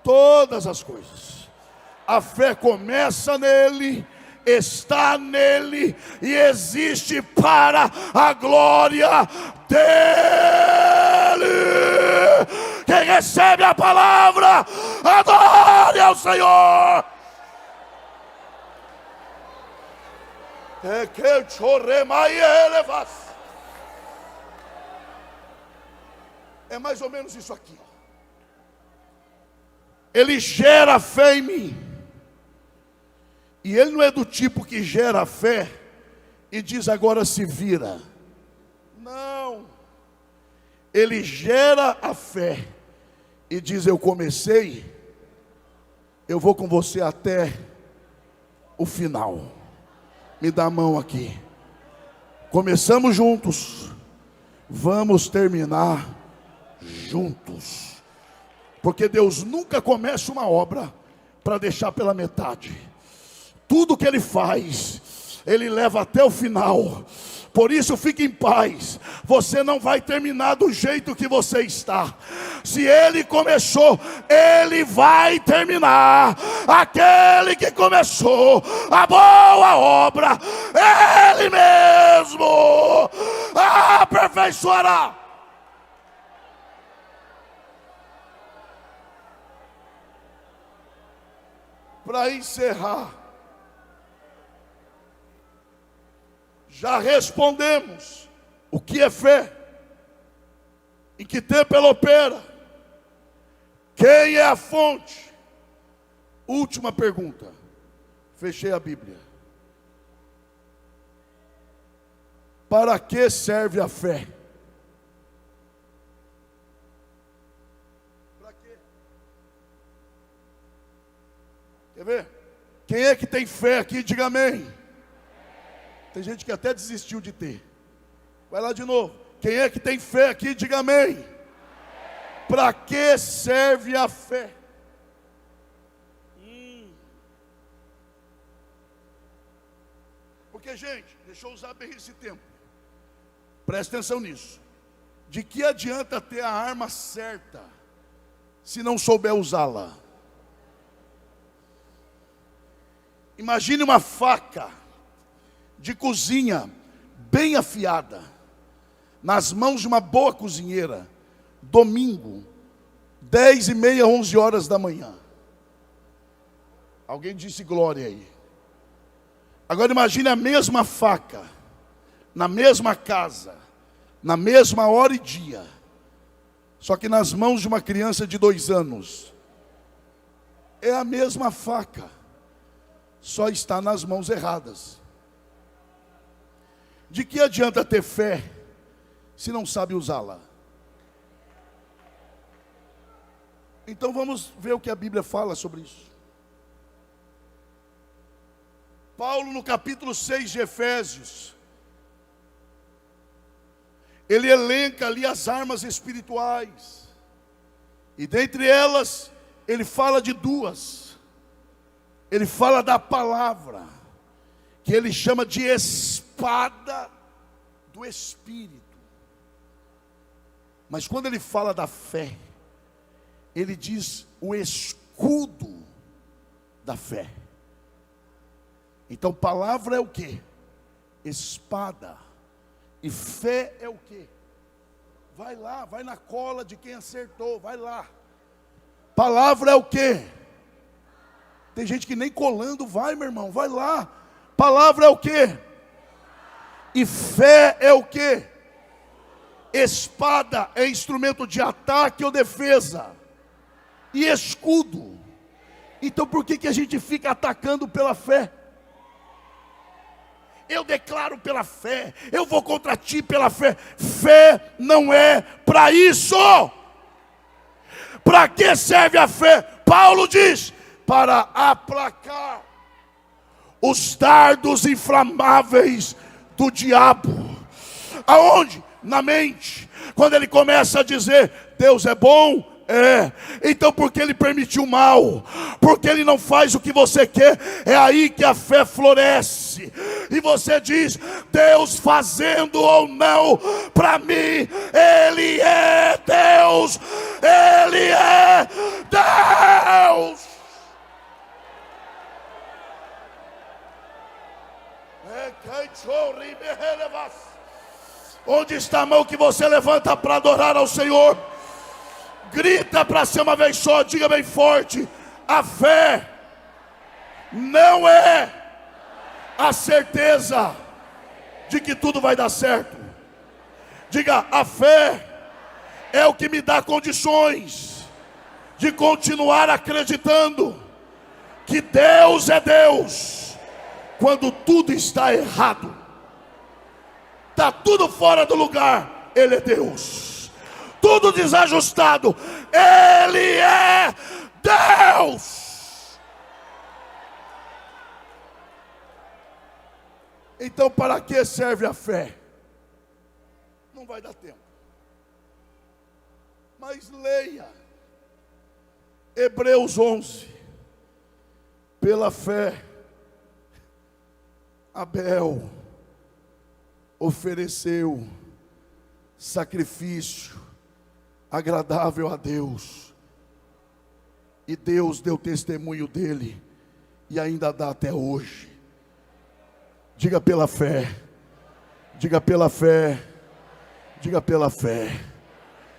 todas as coisas. A fé começa nele, está nele e existe para a glória dele. Quem recebe a palavra, adore ao Senhor. É que eu choremai elevas. É mais ou menos isso aqui, ó. Ele gera fé em mim. E ele não é do tipo que gera fé e diz agora se vira. Não. Ele gera a fé e diz eu comecei, eu vou com você até o final. Me dá a mão aqui. Começamos juntos, vamos terminar juntos. Porque Deus nunca começa uma obra para deixar pela metade. Tudo que Ele faz, Ele leva até o final. Por isso fique em paz. Você não vai terminar do jeito que você está. Se Ele começou, Ele vai terminar. Aquele que começou a boa obra, Ele mesmo aperfeiçoará. para encerrar, já respondemos o que é fé, em que tempo ela opera, quem é a fonte. Última pergunta, fechei a Bíblia. Para que serve a fé? Para quê? Quer ver? Quem é que tem fé aqui? Diga amém. Tem gente que até desistiu de ter. Vai lá de novo. Quem é que tem fé aqui? Diga amém. Para que serve a fé? Porque, gente, deixa eu usar bem esse tempo. Presta atenção nisso. De que adianta ter a arma certa se não souber usá-la? Imagine uma faca de cozinha bem afiada nas mãos de uma boa cozinheira, domingo, 10h30, 11 horas da manhã. Alguém disse glória aí. Agora imagine a mesma faca, na mesma casa, na mesma hora e dia, só que nas mãos de uma criança de 2 anos. É a mesma faca, só está nas mãos erradas. De que adianta ter fé se não sabe usá-la? Então vamos ver o que a Bíblia fala sobre isso. Paulo, no capítulo 6 de Efésios, ele elenca ali as armas espirituais, e dentre elas, ele fala de 2. Ele fala da palavra, que ele chama de espada do Espírito. Mas quando ele fala da fé, ele diz o escudo da fé. Então palavra é o quê? Espada. E fé é o quê? Vai lá, vai na cola de quem acertou, vai lá. Palavra é o quê? Tem gente que nem colando vai, meu irmão, vai lá. Palavra é o quê? E fé é o quê? Espada é instrumento de ataque ou defesa. E escudo. Então por que a gente fica atacando pela fé? Eu declaro pela fé, eu vou contra ti pela fé. Fé não é para isso. Para que serve a fé? Paulo diz: para aplacar os dardos inflamáveis do diabo. Aonde? Na mente. Quando ele começa a dizer, Deus é bom, então porque ele permitiu o mal, porque ele não faz o que você quer, é aí que a fé floresce. E você diz, Deus fazendo ou não, para mim, Ele é Deus, Ele é Deus. Onde está a mão que você levanta para adorar ao Senhor? Grita para ser uma vez só, diga bem forte: a fé não é a certeza de que tudo vai dar certo. Diga, a fé é o que me dá condições de continuar acreditando que Deus é Deus, quando tudo está errado, está tudo fora do lugar, Ele é Deus. Tudo desajustado, Ele é Deus. Então para que serve a fé? Não vai dar tempo. Mas leia Hebreus 11. Pela fé, Abel ofereceu sacrifício agradável a Deus, e Deus deu testemunho dele, e ainda dá até hoje. Diga pela fé, diga pela fé, diga pela fé.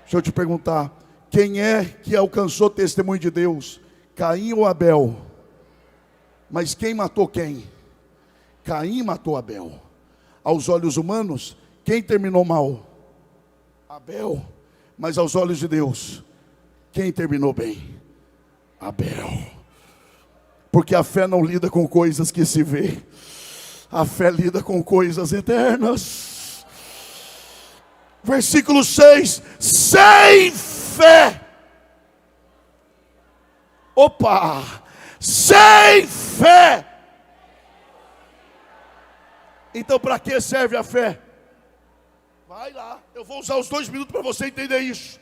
Deixa eu te perguntar, quem é que alcançou testemunho de Deus? Caim ou Abel? Mas quem matou quem? Caim matou Abel. Aos olhos humanos, quem terminou mal? Abel. Mas aos olhos de Deus, quem terminou bem? Abel. Porque a fé não lida com coisas que se vê, a fé lida com coisas eternas. Versículo 6: sem fé. Opa! Sem fé. Então para que serve a fé? Vai lá, eu vou usar os 2 minutos para você entender isso.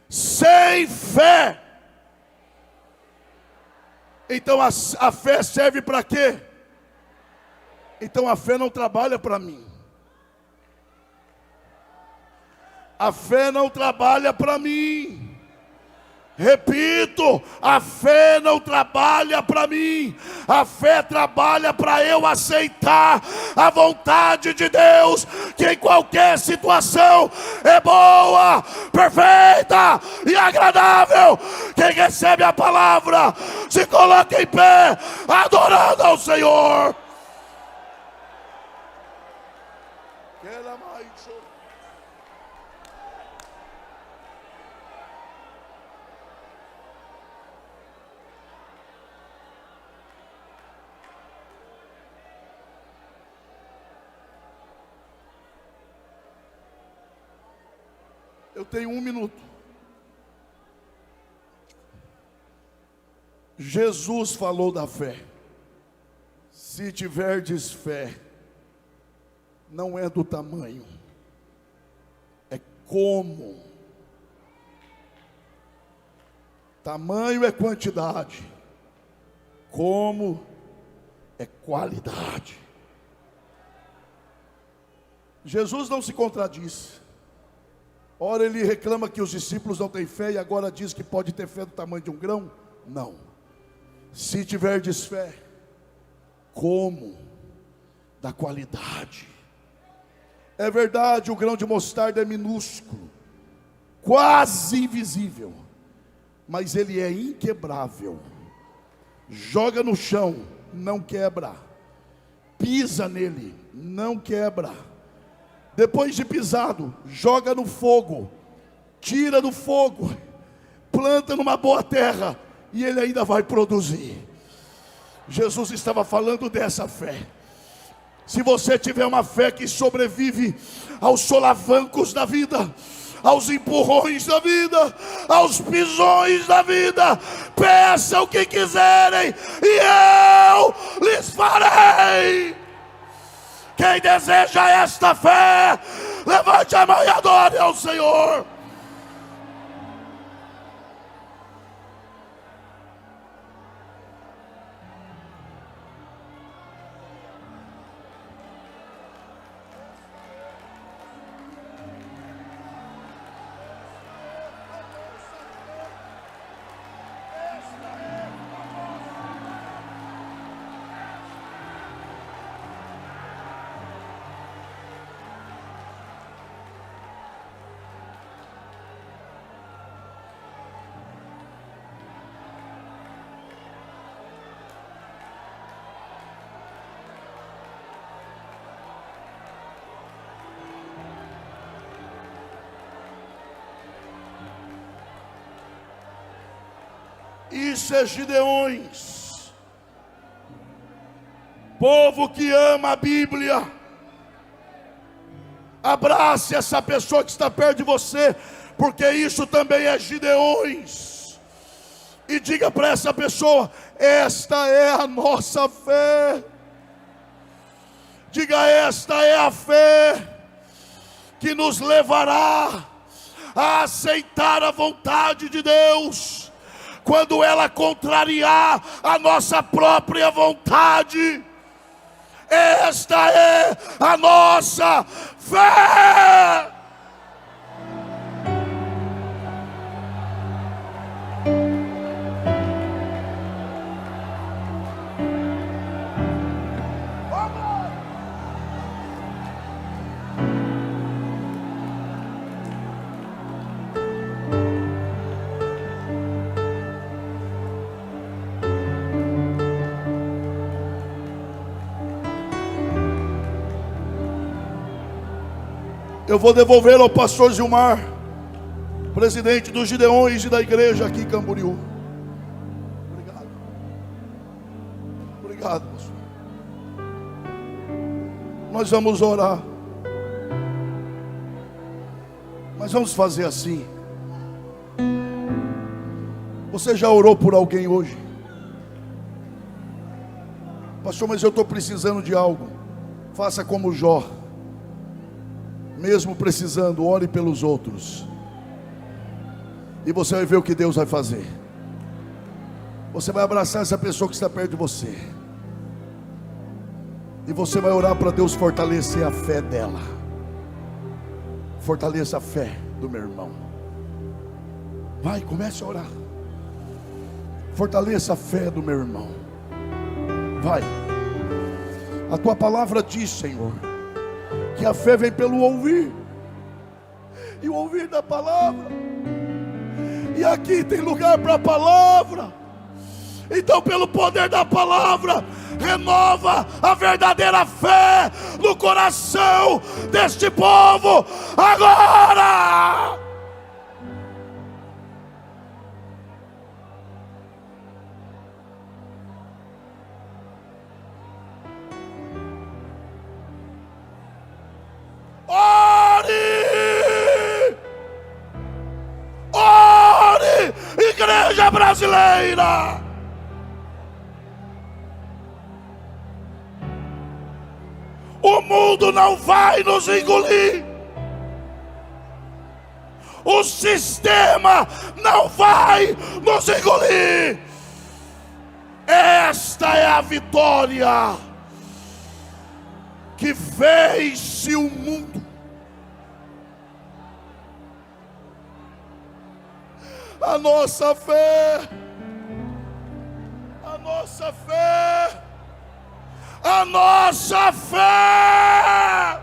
Sem fé. Então a fé serve para quê? Então a fé não trabalha para mim. A fé não trabalha para mim. Repito, a fé não trabalha para mim. A fé trabalha para eu aceitar a vontade de Deus, que em qualquer situação é boa, perfeita e agradável. Quem recebe a palavra, se coloca em pé, adorando ao Senhor. Eu tenho 1 minuto. Jesus falou da fé. Se tiverdes fé, não é do tamanho, é como. Tamanho é quantidade, como é qualidade. Jesus não se contradiz. Ora ele reclama que os discípulos não têm fé e agora diz que pode ter fé do tamanho de um grão? Não. Se tiverdes fé, como? Da qualidade. É verdade, o grão de mostarda é minúsculo, quase invisível, mas ele é inquebrável. Joga no chão, não quebra. Pisa nele, não quebra. Depois de pisado, joga no fogo, tira do fogo, planta numa boa terra, e ele ainda vai produzir. Jesus estava falando dessa fé. Se você tiver uma fé que sobrevive aos solavancos da vida, aos empurrões da vida, aos pisões da vida, peçam o que quiserem, e eu lhes farei. Quem deseja esta fé, levante a mão e adore ao Senhor. Isso é Gideões, povo que ama a Bíblia. Abrace essa pessoa que está perto de você, porque isso também é Gideões. E diga para essa pessoa: esta é a nossa fé. Diga: esta é a fé que nos levará a aceitar a vontade de Deus, quando ela contrariar a nossa própria vontade. Esta é a nossa fé. Eu vou devolver ao pastor Gilmar, presidente dos Gideões e da igreja aqui em Camboriú. Obrigado. Obrigado, pastor. Nós vamos orar. Mas vamos fazer assim. Você já orou por alguém hoje? Pastor, mas eu estou precisando de algo. Faça como Jó. Mesmo precisando, ore pelos outros. E você vai ver o que Deus vai fazer. Você vai abraçar essa pessoa que está perto de você. E você vai orar para Deus fortalecer a fé dela. Fortaleça a fé do meu irmão. Vai, comece a orar. Fortaleça a fé do meu irmão. Vai. A tua palavra diz, Senhor, que a fé vem pelo ouvir, e o ouvir da palavra. E aqui tem lugar para a palavra. Então, pelo poder da palavra, renova a verdadeira fé no coração deste povo agora. Ore, igreja brasileira. O mundo não vai nos engolir. O sistema não vai nos engolir. Esta é a vitória que vence o mundo. A nossa fé, a nossa fé, a nossa fé.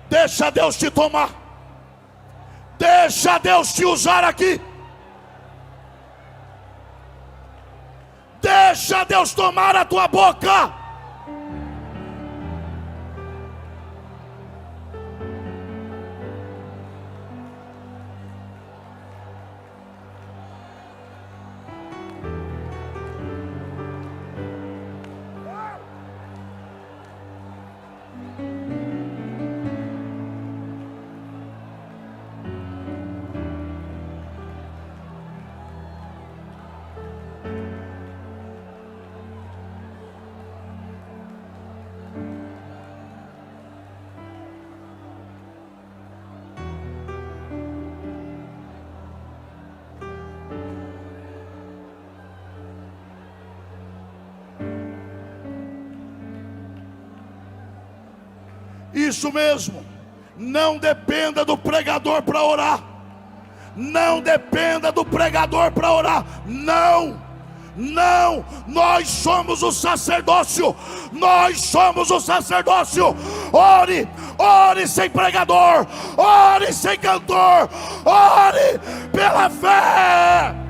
Deixa Deus te tomar. Deixa Deus te usar aqui. Deixa Deus tomar a tua boca. Isso mesmo. Não dependa do pregador para orar. Não dependa do pregador para orar. Não. Não. Nós somos o sacerdócio. Nós somos o sacerdócio. Ore. Ore sem pregador. Ore sem cantor. Ore pela fé.